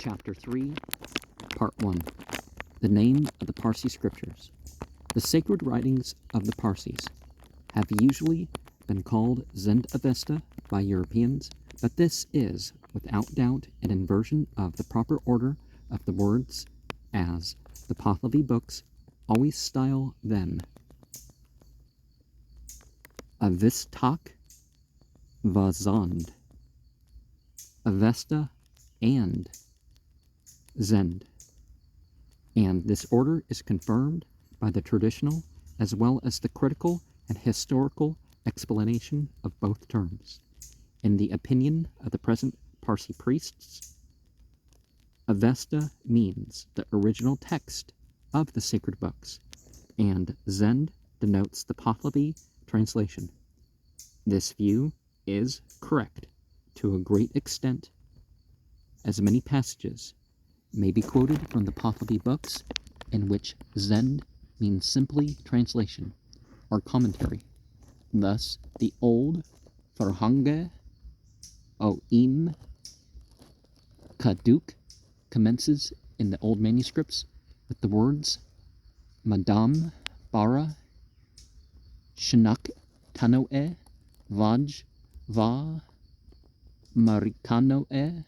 Chapter 3, Part 1. The name of the Parsi scriptures. The sacred writings of the Parsis have usually been called Zend-Avesta by Europeans, but this is, without doubt, an inversion of the proper order of the words, as the Pahlavi books always style them. Avistak Vazand, Avesta and Zend, and this order is confirmed by the traditional as well as the critical and historical explanation of both terms. In the opinion of the present Parsi priests, Avesta means the original text of the sacred books, and Zend denotes the Pahlavi translation. This view is correct to a great extent, as many passages may be quoted from the Pahlavi books in which Zend means simply translation or commentary. Thus, the old Farhange Oim Kaduk commences in the old manuscripts with the words Madam Bara Shinak Tanoe Vaj Va Marikanoe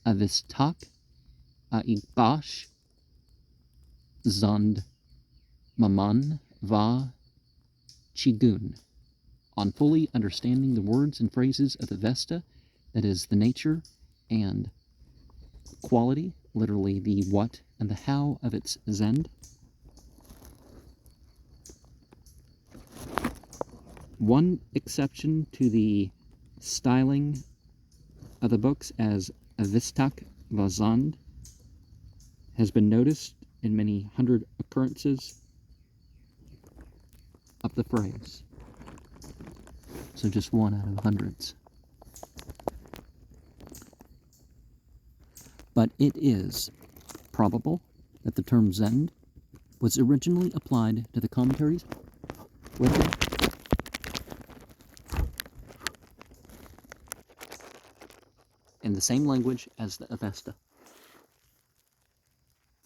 Avistak Aibash Zand Maman Va Chigun. On fully understanding the words and phrases of the Vesta, that is, the nature and quality, literally the what and the how of its Zend, one exception to the styling of the books as Avistak Vazand has been noticed in many hundred occurrences of the phrase. So just one out of hundreds. But it is probable that the term Zend was originally applied to the commentaries in the same language as the Avesta.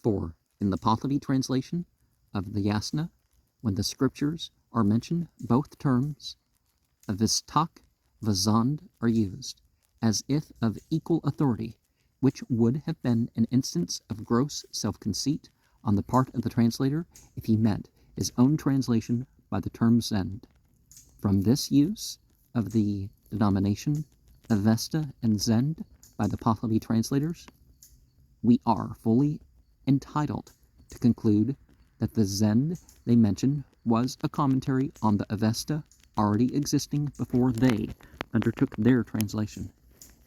For in the Pahlavi translation of the Yasna, when the scriptures are mentioned, both terms Avistak Vazand are used, as if of equal authority, which would have been an instance of gross self-conceit on the part of the translator if he meant his own translation by the term Zend. From this use of the denomination Avesta and Zend by the Pahlavi translators, we are fully entitled to conclude that the Zend they mention was a commentary on the Avesta already existing before they undertook their translation,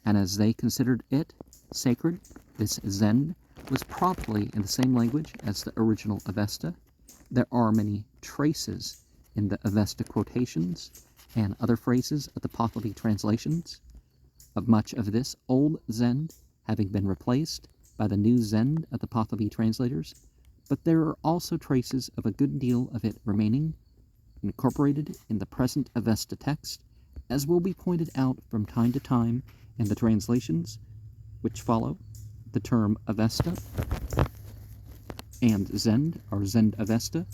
and as they considered it sacred, this Zend was probably in the same language as the original Avesta. There are many traces in the Avesta quotations and other phrases of the Pahlavi translations of much of this old Zend having been replaced by the new Zend of the Pahlavi translators, but there are also traces of a good deal of it remaining incorporated in the present Avesta text, as will be pointed out from time to time in the translations which follow. The term Avesta and Zend, or Zend-Avesta,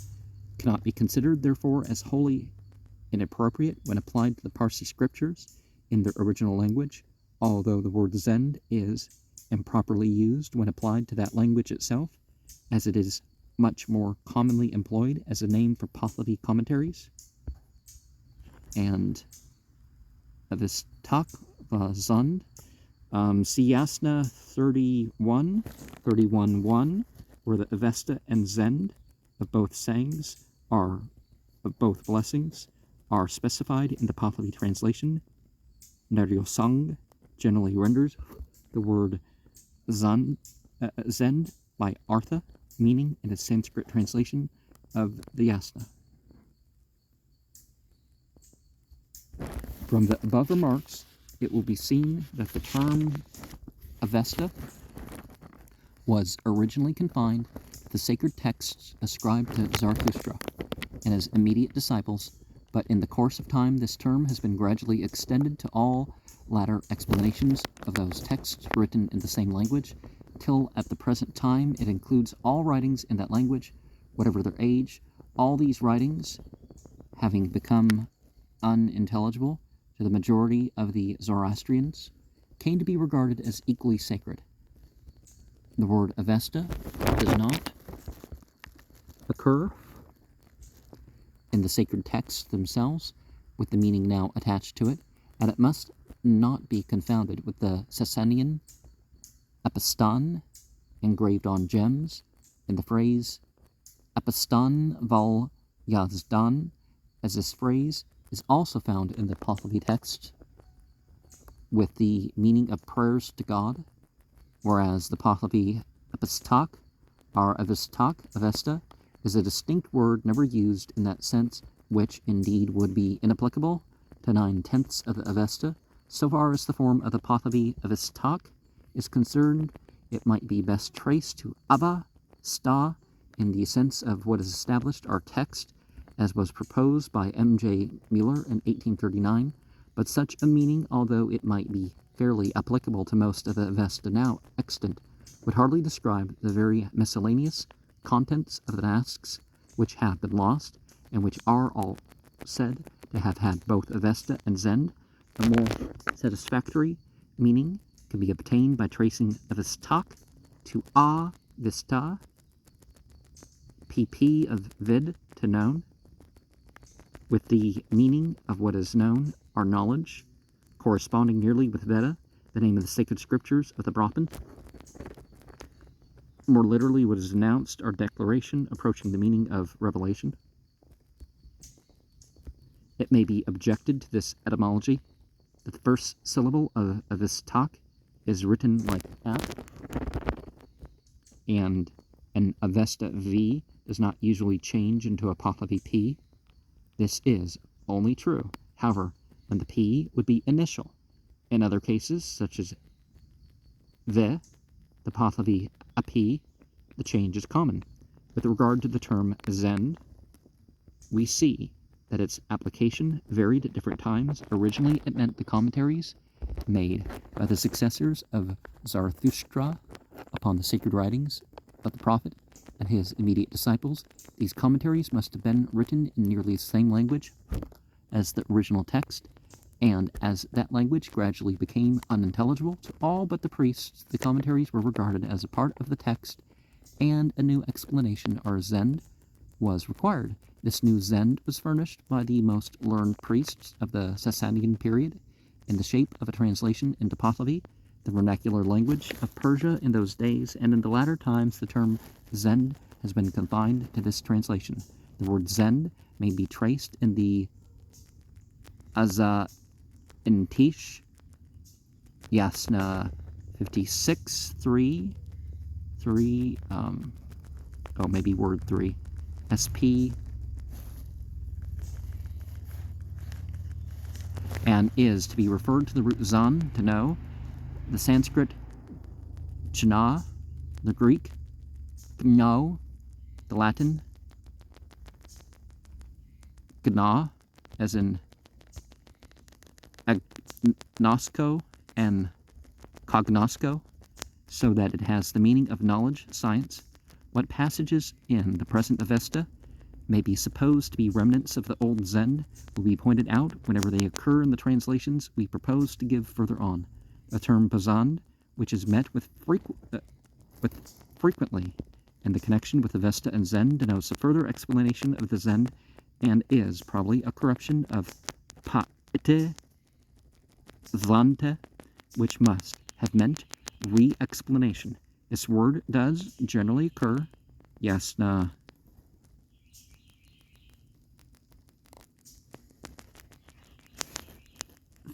cannot be considered, therefore, as wholly inappropriate when applied to the Parsi scriptures in their original language, although the word Zend is improperly used when applied to that language itself, as it is much more commonly employed as a name for Pahlavi commentaries. And Avistak Vazand, see Yasna 31:1, where the Avesta and Zend of both sayings of both blessings are specified in the Pahlavi translation. Naryosang generally renders the word Zend by Artha, meaning in a Sanskrit translation of the Yasna. From the above remarks, it will be seen that the term Avesta was originally confined to the sacred texts ascribed to Zarathustra and his immediate disciples, but in the course of time this term has been gradually extended to all latter explanations of those texts written in the same language, till at the present time it includes all writings in that language, whatever their age. All these writings, having become unintelligible to the majority of the Zoroastrians, came to be regarded as equally sacred. The word Avesta does not occur in the sacred texts themselves with the meaning now attached to it, and it must not be confounded with the Sasanian epistan engraved on gems in the phrase epistan val yazdan, as this phrase is also found in the Pahlavi text with the meaning of prayers to God, whereas the Pahlavi epistak or Avesta, is a distinct word never used in that sense, which indeed would be inapplicable to 9/10 of the Avesta. So far as the form of the Pahlavi Avestak is concerned, it might be best traced to Ava, Sta, in the sense of what is established our text, as was proposed by M.J. Mueller in 1839, but such a meaning, although it might be fairly applicable to most of the Avesta now extant, would hardly describe the very miscellaneous contents of the tasks which have been lost, and which are all said to have had both Avesta and Zend. A more satisfactory meaning can be obtained by tracing Avestak to A Vista, PP of vid to known, with the meaning of what is known or knowledge, corresponding nearly with Veda, the name of the sacred scriptures of the Brahman. More literally, what is announced or declaration approaching the meaning of revelation. It may be objected to this etymology that the first syllable of Avestak is written like that, and an Avesta V does not usually change into a Pahlavi P. This is only true, however, when the P would be initial. In other cases, such as the Pahlavi P, the change is common. With regard to the term Zend, we see that its application varied at different times. Originally, it meant the commentaries made by the successors of Zarathustra upon the sacred writings of the prophet and his immediate disciples. These commentaries must have been written in nearly the same language as the original text, and as that language gradually became unintelligible to all but the priests, the commentaries were regarded as a part of the text, and a new explanation, or Zend, was required. This new Zend was furnished by the most learned priests of the Sasanian period in the shape of a translation into Pahlavi, the vernacular language of Persia in those days, and in the latter times the term Zend has been confined to this translation. The word Zend may be traced in the Intish, Yasna 56, 3, maybe word 3, SP, and is to be referred to the root zan, to know, the Sanskrit jna, the Greek gno, the Latin gna, as in agnosco and cognosco, so that it has the meaning of knowledge, science. What passages in the present Avesta may be supposed to be remnants of the old Zend will be pointed out whenever they occur in the translations we propose to give further on. The term Pazand, which is met with frequently in the connection with Avesta and Zend, denotes a further explanation of the Zend, and is probably a corruption of Pa'ite Zvante, which must have meant re-explanation. This word does generally occur, Yasna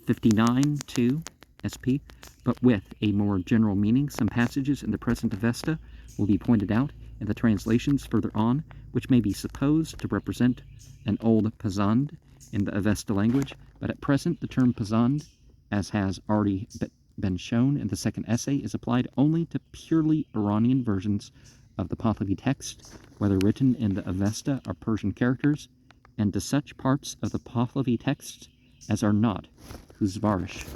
59-2 SP, but with a more general meaning. Some passages in the present Avesta will be pointed out in the translations further on, which may be supposed to represent an old Pazand in the Avesta language, but at present the term Pazand, as has already been shown in the second essay, is applied only to purely Iranian versions of the Pahlavi text, whether written in the Avesta or Persian characters, and to such parts of the Pahlavi texts as are not Khuzvarish.